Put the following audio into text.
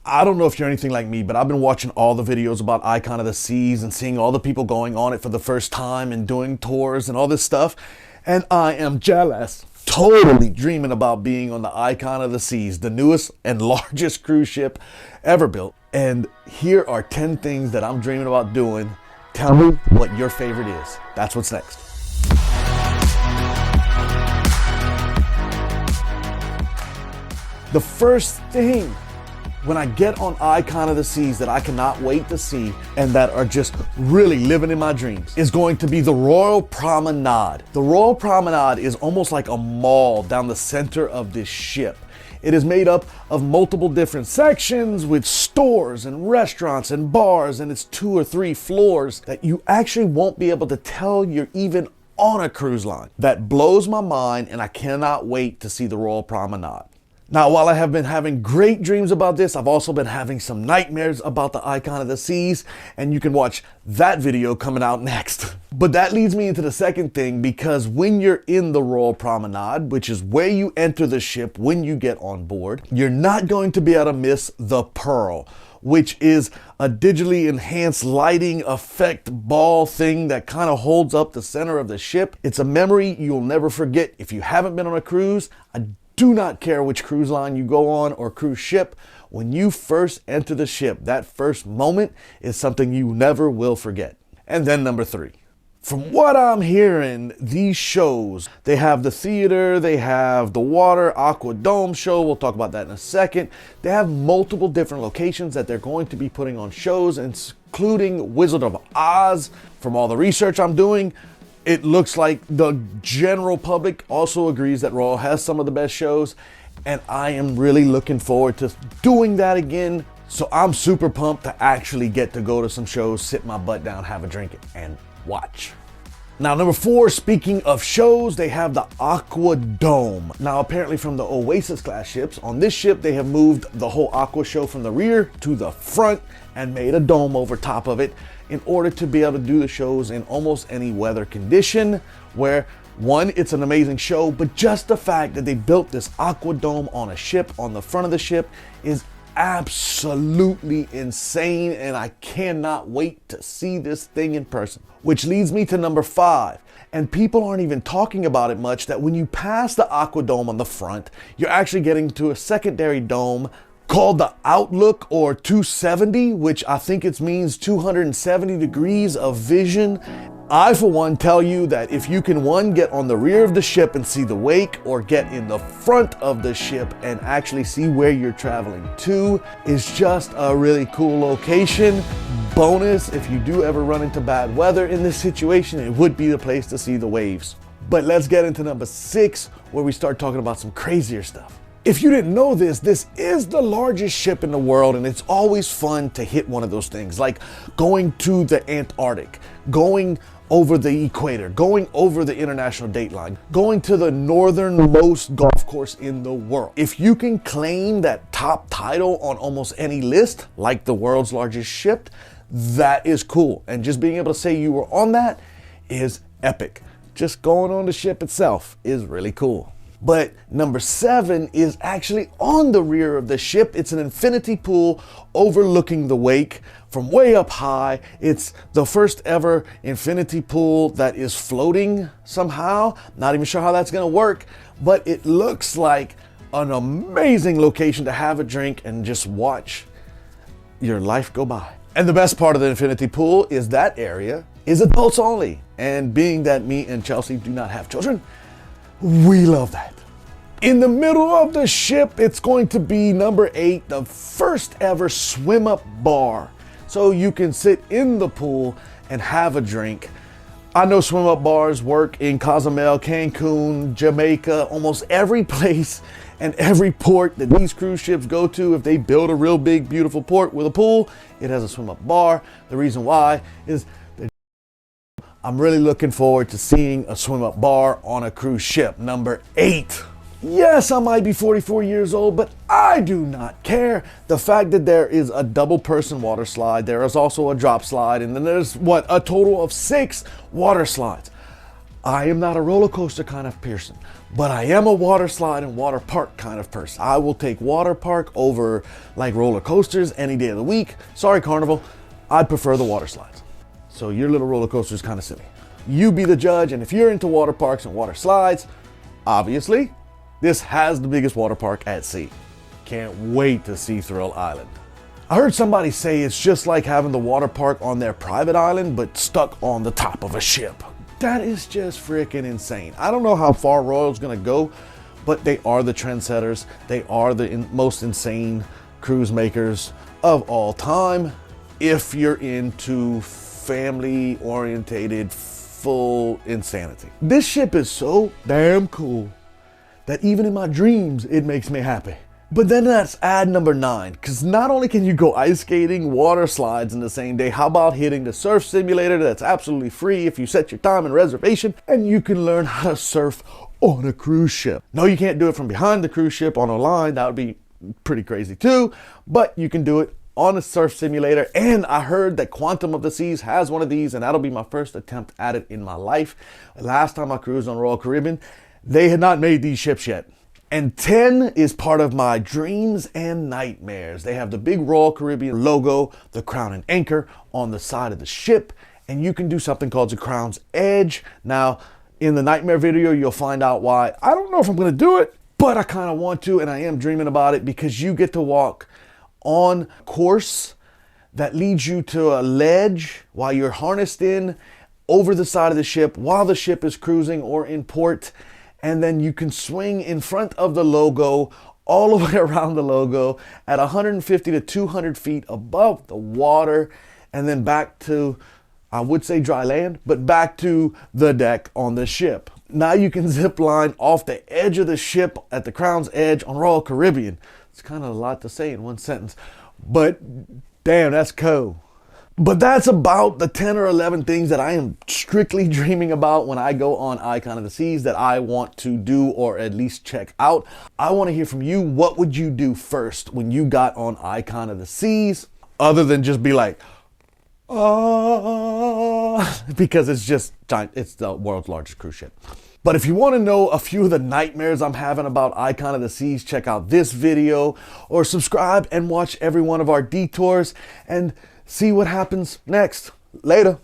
I don't know if you're anything like me, but I've been watching all the videos about Icon of the Seas and seeing all the people going on it for the first time and doing tours and all this stuff. And I am jealous. Totally dreaming about being on the Icon of the Seas, the newest and largest cruise ship ever built. And here are 10 things that I'm dreaming about doing. Tell me what your favorite is. That's what's next. The first thing when I get on Icon of the Seas that I cannot wait to see and that are just really living in my dreams is going to be the Royal Promenade. The Royal Promenade is almost like a mall down the center of this ship. It is made up of multiple different sections with stores and restaurants and bars, and it's 2 or 3 floors that you actually won't be able to tell you're even on a cruise line. That blows my mind, and I cannot wait to see the Royal Promenade. Now, while I have been having great dreams about this, I've also been having some nightmares about the Icon of the Seas, and you can watch that video coming out next. But that leads me into the second thing, because when you're in the Royal Promenade, which is where you enter the ship when you get on board, you're not going to be able to miss the Pearl, which is a digitally enhanced lighting effect ball thing that kind of holds up the center of the ship. It's a memory you'll never forget. If you haven't been on a cruise, I do not care which cruise line you go on or cruise ship. When you first enter the ship, that first moment is something you never will forget. And then number 3. From what I'm hearing, these shows, they have the theater, they have the water, Aqua Dome show. We'll talk about that in a second. They have multiple different locations that they're going to be putting on shows, including Wizard of Oz. From all the research I'm doing, it looks like the general public also agrees that Royal has some of the best shows, and I am really looking forward to doing that again. So I'm super pumped to actually get to go to some shows, sit my butt down, have a drink, and watch. Now, number 4, speaking of shows, they have the Aqua Dome. Now, apparently from the Oasis class ships, on this ship, they have moved the whole Aqua show from the rear to the front and made a dome over top of it in order to be able to do the shows in almost any weather condition, where one, it's an amazing show, but just the fact that they built this Aqua Dome on a ship, on the front of the ship, is absolutely insane, and I cannot wait to see this thing in person. Which leads me to number 5, and people aren't even talking about it much, that when you pass the Aqua Dome on the front, you're actually getting to a secondary dome called the Outlook, or 270, which I think it means 270 degrees of vision. I, for one, tell you that if you can, 1, get on the rear of the ship and see the wake, or get in the front of the ship and actually see where you're traveling to, is just a really cool location. Bonus, if you do ever run into bad weather in this situation, it would be the place to see the waves. But let's get into number 6, where we start talking about some crazier stuff. If you didn't know this, this is the largest ship in the world, and it's always fun to hit one of those things, like going to the Antarctic, going over the equator, going over the international date line, going to the northernmost golf course in the world. If you can claim that top title on almost any list, like the world's largest ship, that is cool. And just being able to say you were on that is epic. Just going on the ship itself is really cool. But number 7 is actually on the rear of the ship. It's an infinity pool overlooking the wake from way up high. It's the first ever infinity pool that is floating somehow. Not even sure how that's gonna work, but it looks like an amazing location to have a drink and just watch your life go by. And the best part of the infinity pool is that area is adults only. And being that me and Chelsea do not have children, we love that. In the middle of the ship, it's going to be number 8, the first ever swim up bar. So you can sit in the pool and have a drink. I know swim up bars work in Cozumel, Cancun, Jamaica, almost every place and every port that these cruise ships go to. If they build a real big, beautiful port with a pool, it has a swim up bar. The reason why is I'm really looking forward to seeing a swim up bar on a cruise ship. Number 8. Yes, I might be 44 years old, but I do not care. The fact that there is a double person water slide, there is also a drop slide, and then there's a total of 6 water slides. I am not a roller coaster kind of person, but I am a water slide and water park kind of person. I will take water park over like roller coasters any day of the week. Sorry, Carnival, I prefer the water slides. So your little roller coaster is kind of silly. You be the judge, and if you're into water parks and water slides, obviously, this has the biggest water park at sea. Can't wait to see Thrill Island. I heard somebody say it's just like having the water park on their private island, but stuck on the top of a ship. That is just freaking insane. I don't know how far Royal's gonna go, but they are the trendsetters. They are the most insane cruise makers of all time. If you're into family orientated, full insanity. This ship is so damn cool that even in my dreams, it makes me happy. But then that's ad number 9, because not only can you go ice skating, water slides in the same day, how about hitting the surf simulator that's absolutely free if you set your time and reservation, and you can learn how to surf on a cruise ship. No, you can't do it from behind the cruise ship on a line, that would be pretty crazy too, but you can do it on a surf simulator. And I heard that Quantum of the Seas has one of these, and that'll be my first attempt at it in my life. Last time I cruised on Royal Caribbean, they had not made these ships yet. And 10 is part of my dreams and nightmares. They have the big Royal Caribbean logo, the crown and anchor on the side of the ship, and you can do something called the Crown's Edge. Now, in the nightmare video, you'll find out why. I don't know if I'm gonna do it, but I kind of want to, and I am dreaming about it, because you get to walk on course that leads you to a ledge while you're harnessed in over the side of the ship while the ship is cruising or in port. And then you can swing in front of the logo, all the way around the logo at 150 to 200 feet above the water, and then back to, I would say dry land, but back to the deck on the ship. Now you can zip line off the edge of the ship at the Crown's Edge on Royal Caribbean. It's kind of a lot to say in one sentence, but damn, that's cool. But that's about the 10 or 11 things that I am strictly dreaming about when I go on Icon of the Seas that I want to do or at least check out. I want to hear from you. What would you do first when you got on Icon of the Seas, other than just be like, because it's just giant. It's the world's largest cruise ship. But if you want to know a few of the nightmares I'm having about Icon of the Seas, check out this video or subscribe and watch every one of our detours and see what happens next. Later.